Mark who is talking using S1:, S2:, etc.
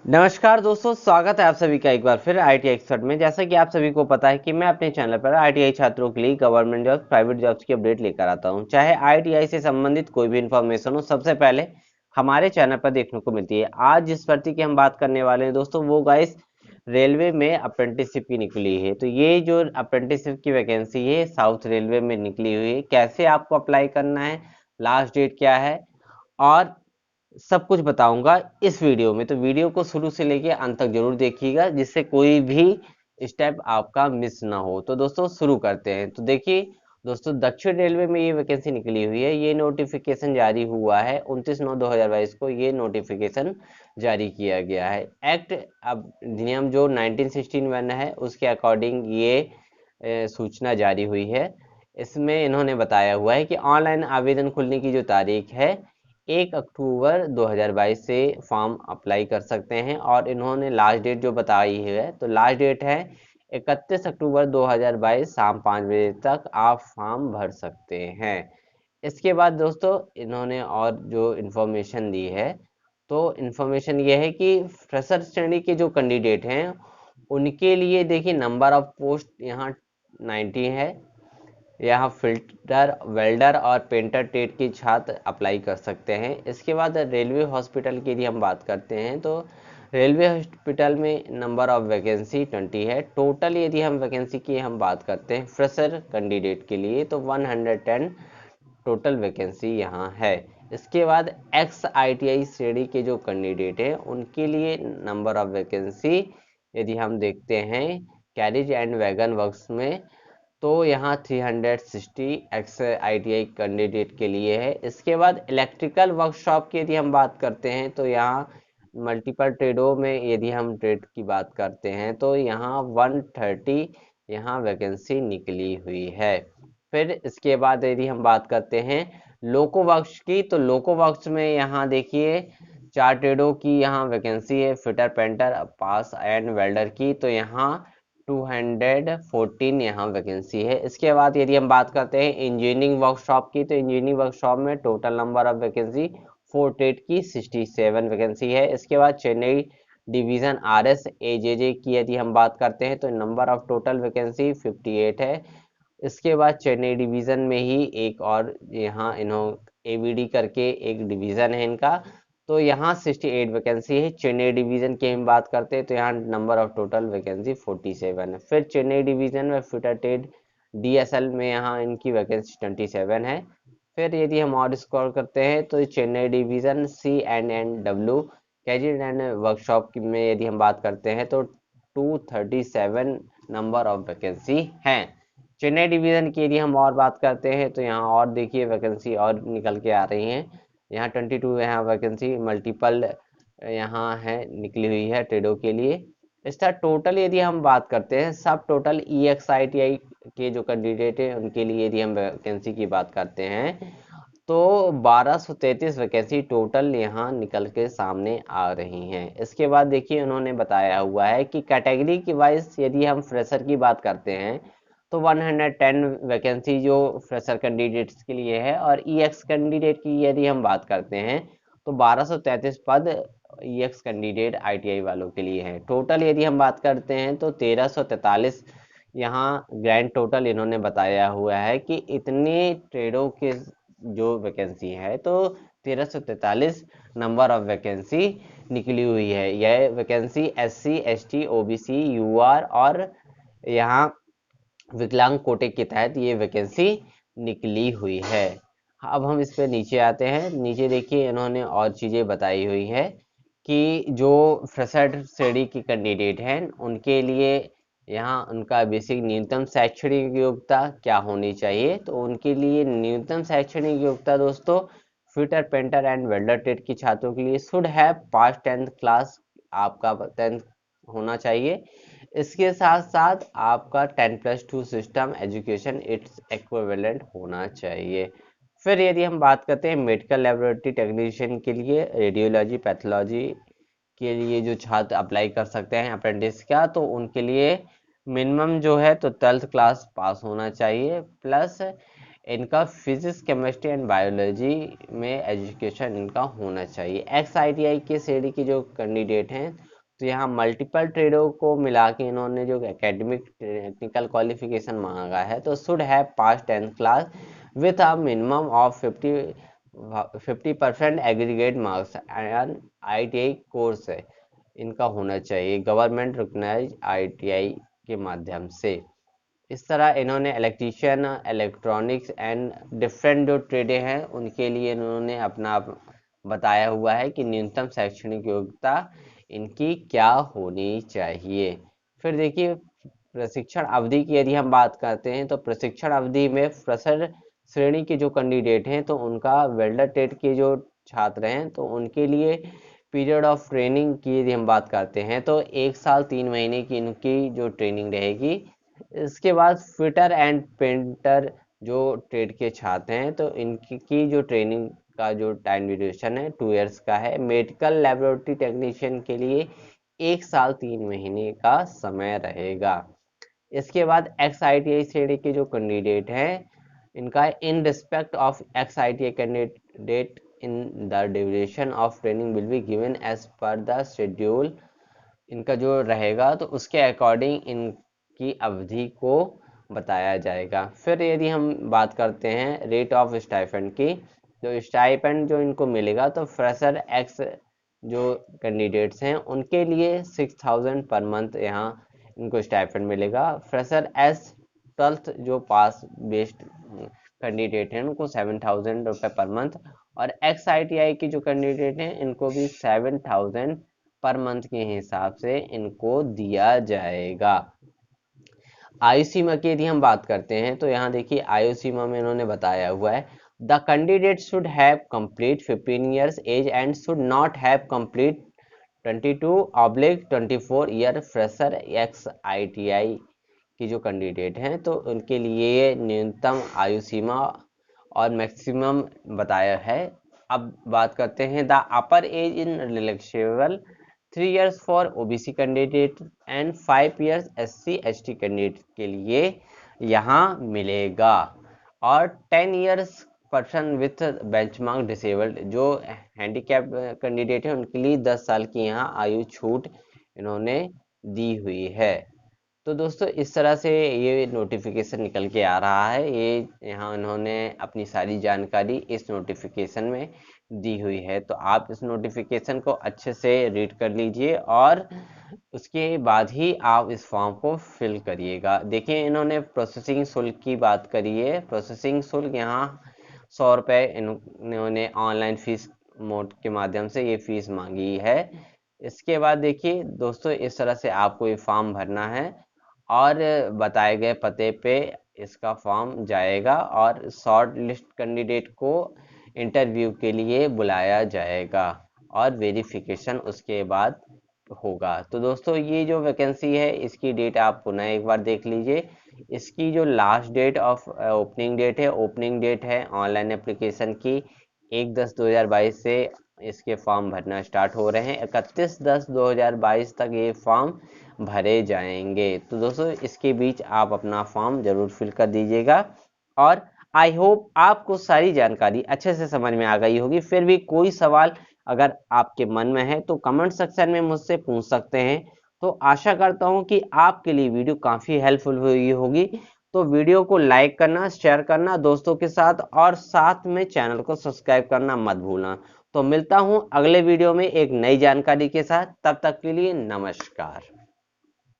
S1: नमस्कार दोस्तों, स्वागत है आप सभी का एक बार फिर आईटीआई एक्सपर्ट में। जैसा कि आप सभी को पता है कि मैं अपने चैनल पर आईटीआई छात्रों के लिए गवर्नमेंट जॉब, प्राइवेट जॉब्स की अपडेट लेकर आता हूं। चाहे आईटीआई से संबंधित कोई भी इंफॉर्मेशन हो, सबसे पहले हमारे चैनल पर देखने को मिलती है। आज जिस भर्ती की हम बात करने वाले हैं दोस्तों, वो गाइस रेलवे में अप्रेंटिसशिप की निकली है। तो ये जो अप्रेंटिसशिप की वैकेंसी है साउथ रेलवे में निकली हुई है। कैसे आपको अप्लाई करना है, लास्ट डेट क्या है, और सब कुछ बताऊंगा इस वीडियो में। तो वीडियो को शुरू से लेके अंत तक जरूर देखिएगा, जिससे कोई भी स्टेप आपका मिस ना हो। तो दोस्तों शुरू करते हैं। तो देखिए दोस्तों, दक्षिण रेलवे में ये वैकेंसी निकली हुई है। ये नोटिफिकेशन जारी हुआ है 29/9/2022 को। ये नोटिफिकेशन जारी किया गया है। एक्ट अब नियम जो 1961 है उसके अकॉर्डिंग ये सूचना जारी हुई है। इसमें इन्होंने बताया हुआ है कि ऑनलाइन आवेदन खुलने की जो तारीख है 1 अक्टूबर 2022 से फॉर्म अप्लाई कर सकते हैं। और इन्होंने लास्ट डेट जो बताई है, तो लास्ट डेट है 31 अक्टूबर 2022 शाम 5 बजे तक आप फॉर्म भर सकते हैं। इसके बाद दोस्तों इन्होंने और जो इन्फॉर्मेशन दी है, तो इन्फॉर्मेशन ये है कि फ्रेशर श्रेणी के जो कैंडिडेट हैं उनके लिए देखिए नंबर ऑफ पोस्ट यहाँ 90 है। यहाँ फिल्टर, वेल्डर और पेंटर ट्रेड के छात्र अप्लाई कर सकते हैं। इसके बाद रेलवे हॉस्पिटल की यदि हम बात करते हैं, तो रेलवे हॉस्पिटल में नंबर ऑफ वैकेंसी 20 है। टोटल यदि हम वैकेंसी की हम बात करते हैं फ्रेशर कैंडिडेट के लिए, तो 110 टोटल वैकेंसी यहाँ है। इसके बाद एक्स आईटीआई श्रेणी के जो कैंडिडेट हैं उनके लिए नंबर ऑफ वैकेंसी यदि हम देखते हैं कैरिज एंड वैगन वर्क्स में, तो यहाँ 360 एक्स आईटीआई कैंडिडेट के लिए है। इसके बाद इलेक्ट्रिकल वर्कशॉप की यदि हम बात करते हैं, तो यहाँ मल्टीपल ट्रेडों में यदि हम ट्रेड की बात करते हैं, तो यहाँ 130 यहाँ वैकेंसी निकली हुई है। फिर इसके बाद यदि हम बात करते हैं लोको वर्क्स की, तो लोको वर्क्स में यहाँ देखिए 4 ट्रेडों की यहाँ वैकेंसी है, fitter, painter, pass and welder की। तो यहाँ 214 यहाँ वैकेंसी है। इसके बाद यदि हम बात करते हैं इंजीनियरिंग वर्कशॉप की, तो इंजीनियरिंग वर्कशॉप में टोटल नंबर ऑफ वैकेंसी 48 की 67 वैकेंसी है। इसके बाद चेन्नई डिवीजन आरएस एजेजे की यदि हम बात करते हैं, तो नंबर ऑफ टोटल वैकेंसी 58 है। इसके बाद चेन्नई डिवीजन में ही एक और यहाँ एवीडी करके एक डिवीजन है इनका, तो यहाँ 68 वैकेंसी है। चेन्नई डिवीजन की हम बात करते हैं, तो यहाँ नंबर ऑफ टोटल वैकेंसी 47 है। फिर चेन्नई डिवीजन में फिटर ट्रेड डीएसएल में यहाँ इनकी वैकेंसी 27 है। फिर यदि हम और स्क्रॉल करते हैं, तो चेन्नई डिवीजन CNNW कैजिट एंड वर्कशॉप में यदि हम बात करते हैं, तो 237 नंबर ऑफ वैकेंसी हैं। चेन्नई डिवीजन की यदि हम और बात करते हैं, तो यहाँ और देखिए वैकेंसी और निकल के आ रही हैं। यहाँ 22 यहाँ वैकेंसी मल्टीपल यहाँ है निकली हुई है ट्रेडों के लिए। इसका टोटल यदि हम बात करते हैं, सब टोटल EXITI के जो कैंडिडेट हैं उनके लिए यदि हम वैकेंसी की बात करते हैं, तो 1233 वैकेंसी टोटल यहाँ निकल के सामने आ रही हैं। इसके बाद देखिए उन्होंने बताया हुआ है कि कैटेगरी की वाइज यदि हम फ्रेशर की बात करते हैं, तो 110 वैकेंसी जो फ्रेशर कैंडिडेट्स के लिए है। और EX कैंडिडेट की यदि हम बात करते हैं, तो 1233 पद EX कैंडिडेट ITI वालों के लिए है। टोटल यदि हम बात करते हैं, तो 1343 यहाँ ग्रैंड टोटल इन्होंने बताया हुआ है कि इतने ट्रेडों के जो वैकेंसी है, तो 1343 नंबर ऑफ वैकेंसी निकली हुई है। यह vacancy SC ST OBC UR और यहाँ विकलांग कोटे के तहत ये वैकेंसी निकली हुई है। अब हम इस पे नीचे आते हैं। नीचे देखिए इन्होंने और चीज़ें बताई हुई है कि जो फ्रेशर श्रेणी के कैंडिडेट हैं उनके लिए यहाँ उनका बेसिक न्यूनतम शैक्षणिक योग्यता क्या होनी चाहिए। तो उनके लिए न्यूनतम शैक्षणिक योग्यता दोस्तों fitter, painter and welder trade के छात्रों के लिए should have pass 10th class, आपका 10th होना चाहिए। इसके साथ साथ आपका 10+2 सिस्टम एजुकेशन इट्स इक्विवेलेंट होना चाहिए। फिर यदि हम बात करते हैं मेडिकल लेबोरेटरी टेक्नीशियन के लिए, रेडियोलॉजी, पैथोलॉजी के लिए जो छात्र अप्लाई कर सकते हैं अप्रेंटिस का, तो उनके लिए मिनिमम जो है तो 12th क्लास पास होना चाहिए, प्लस इनका फिजिक्स, केमिस्ट्री एंड बायोलॉजी में एजुकेशन इनका होना चाहिए। XITI के श्रेणी के जो कैंडिडेट हैं तो यहाँ मल्टीपल ट्रेडों को मिला के इन्होंने जो एकेडमिक टेक्निकल क्वालिफिकेशन मांगा है, तो should have pass 10th class with a minimum of 50% aggregate marks and ITI course है इनका होना चाहिए गवर्नमेंट रिकॉग्नाइज्ड ITI के माध्यम से। इस तरह इन्होंने इलेक्ट्रीशियन, इलेक्ट्रॉनिक्स एंड डिफरेंट जो ट्रेडें हैं उनके लिए इन्होंने अपना बताया हुआ है कि न्यूनतम शैक्षणिक योग्यता इनकी क्या होनी चाहिए। फिर देखिए प्रशिक्षण अवधि की यदि हम बात करते हैं तो प्रशिक्षण अवधि में फ्रेशर श्रेणी के जो कैंडिडेट हैं तो उनका वेल्डर ट्रेड के जो छात्र हैं तो उनके लिए पीरियड ऑफ ट्रेनिंग की यदि हम बात करते हैं तो 1 साल 3 महीने की इनकी जो ट्रेनिंग रहेगी। इसके बाद फिटर एंड पेंटर जो ट्रेड के छात्र हैं तो इनकी जो ट्रेनिंग का जो टाइम ड्यूरेशन है 2 इयर्स का है। मेडिकल लैबोरेटरी टेक्नीशियन के लिए 1 साल 3 महीने का समय रहेगा। इसके बाद XITI श्रेणी के जो कैंडिडेट हैं इनका in respect of XITI candidate in the duration of training will be given as per the schedule. इनका जो रहेगा तो उसके अकॉर्डिंग इनकी अवधि को बताया जाएगा। फिर यदि हम बात करते हैं रेट ऑफ स्टाइपेंड की, तो स्टाइपेंड जो इनको मिलेगा तो फ्रेशर एक्स जो कैंडिडेट्स हैं उनके लिए 6000 पर मंथ यहाँ इनको स्टाइपेंड मिलेगा। फ्रेशर एस 12th जो पास बेस्ड कैंडिडेट हैं उनको 7000 रुपये पर मंथ, और XITI की जो कैंडिडेट हैं इनको भी 7000 पर मंथ के हिसाब से इनको दिया जाएगा। आयु सीमा की यदि हम बात करते हैं तो यहाँ देखिए आयु सीमा में इन्होंने बताया हुआ है the candidate should have complete 15 years age and should not have complete 22/24 year. Fresher XITI की जो कैंडिडेट हैं तो उनके लिए न्यूनतम आयु सीमा और मैक्सिमम बताया है। अब बात करते हैं the upper age in relaxable 3 years for OBC candidate and 5 years SC/ST candidate के लिए यहाँ मिलेगा, और 10 years person with benchmark disabled जो हैंडीकैप कैंडिडेट है उनके लिए 10 साल की यहाँ आयु छूट इन्होंने दी हुई है। तो दोस्तों इस तरह से ये नोटिफिकेशन निकल के आ रहा है। ये यहाँ इन्होंने अपनी सारी जानकारी इस नोटिफिकेशन में दी हुई है, तो आप इस नोटिफिकेशन को अच्छे से रीड कर लीजिए और उसके बाद ही आप इस फॉर्म को फिल करिएगा। देखिए इन्होंने प्रोसेसिंग शुल्क की बात करी है। प्रोसेसिंग शुल्क यहाँ 100 रुपये इन्होंने ऑनलाइन फीस मोड के माध्यम से ये फीस मांगी है। इसके बाद देखिए दोस्तों इस तरह से आपको ये फॉर्म भरना है और बताए गए पते पे इसका फॉर्म जाएगा और शॉर्ट लिस्ट कैंडिडेट को इंटरव्यू के लिए बुलाया जाएगा और वेरिफिकेशन उसके बाद होगा। तो दोस्तों ये जो वैकेंसी है इसकी डेट आप पुनः एक बार देख लीजिए। इसकी जो last date of opening date है ऑनलाइन एप्लीकेशन की 1/10/2022 से इसके फॉर्म भरना स्टार्ट हो रहे हैं। 31/10/2022 तक ये फॉर्म भरे जाएंगे। तो दोस्तों इसके बीच आप अपना फॉर्म जरूर फिल कर दीजिएगा और आई होप आपको सारी जानकारी अच्छे से समझ में आ गई होगी। फिर भी कोई सवाल अगर आपके मन में है तो कमेंट सेक्शन में मुझसे पूछ सकते हैं। तो आशा करता हूं कि आपके लिए वीडियो काफ़ी हेल्पफुल हुई होगी। तो वीडियो को लाइक करना, शेयर करना दोस्तों के साथ और साथ में चैनल को सब्सक्राइब करना मत भूलना। तो मिलता हूं अगले वीडियो में एक नई जानकारी के साथ। तब तक के लिए नमस्कार।